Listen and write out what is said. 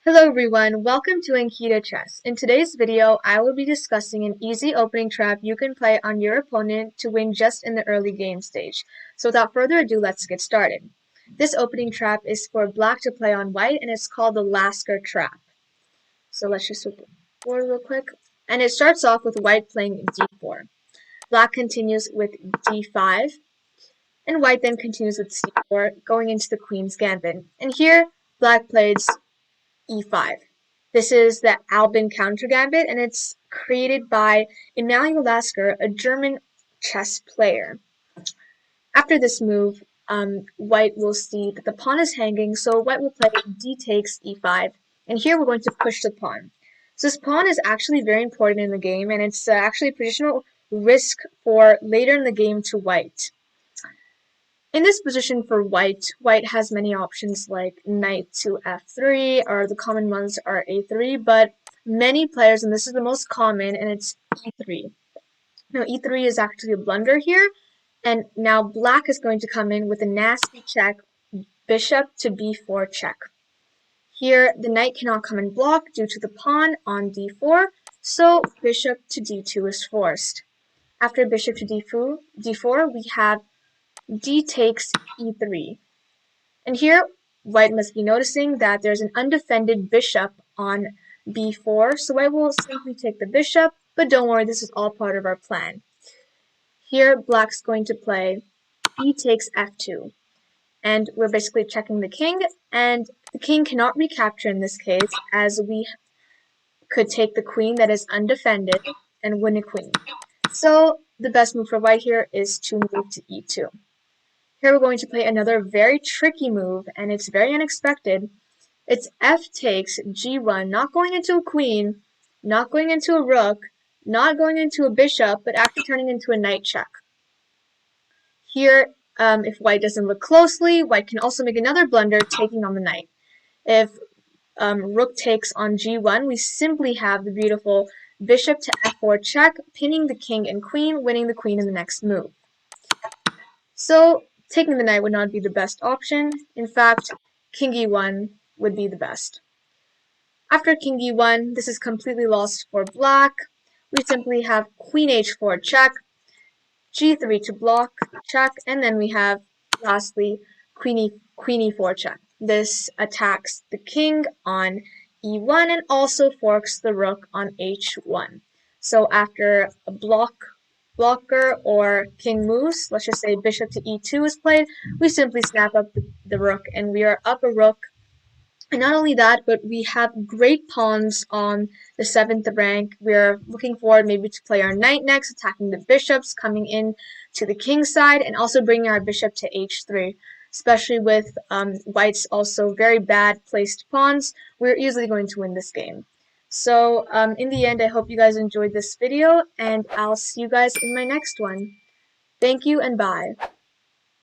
Hello everyone, welcome to AnkitaChess. In today's video, I will be discussing an easy opening trap you can play on your opponent to win just in the early game stage. So without further ado, let's get started. This opening trap is for black to play on white and it's called the Lasker Trap. So let's just flip the board real quick. And it starts off with white playing d4. Black continues with d5. And white then continues with c4, going into the Queen's Gambit. And here, black plays e5. This is the Albin Countergambit, and it's created by Emanuel Lasker, a German chess player. After this move, white will see that the pawn is hanging, so white will play d takes e5, and here we're going to push the pawn. So this pawn is actually very important in the game, and it's actually a positional risk for later in the game to white. In this position for white, white has many options like knight to f3, or the common ones are a3, but many players, and this is the most common, and it's e3. Now e3 is actually a blunder here, and now black is going to come in with a nasty check, bishop to b4 check. Here, the knight cannot come and block due to the pawn on d4, so bishop to d2 is forced. After bishop to d4, we have d takes e3. And here, white must be noticing that there's an undefended bishop on b4, so white will simply take the bishop, but don't worry, this is all part of our plan. Here, black's going to play e takes f2, and we're basically checking the king, and the king cannot recapture in this case, as we could take the queen that is undefended and win a queen. So the best move for white here is to move to e2. Here we're going to play another very tricky move, and it's very unexpected. It's f takes g1, not going into a queen, not going into a rook, not going into a bishop, but actually turning into a knight check. Here, if white doesn't look closely, white can also make another blunder, taking on the knight. If rook takes on g1, we simply have the beautiful bishop to f4 check, pinning the king and queen, winning the queen in the next move. So taking the knight would not be the best option. In fact, king e1 would be the best. After king e1, this is completely lost for black. We simply have queen h4 check, g3 to block check, and then we have, lastly, queen e4 check. This attacks the king on e1 and also forks the rook on h1. So after a blocker or king moves, let's just say bishop to e2 is played, we simply snap up the rook and we are up a rook. And not only that, but we have great pawns on the 7th rank. We're looking forward maybe to play our knight next, attacking the bishops, coming in to the king side, and also bringing our bishop to h3. Especially with white's also very bad placed pawns, we're easily going to win this game. So in the end, I hope you guys enjoyed this video, and I'll see you guys in my next one. Thank you and bye.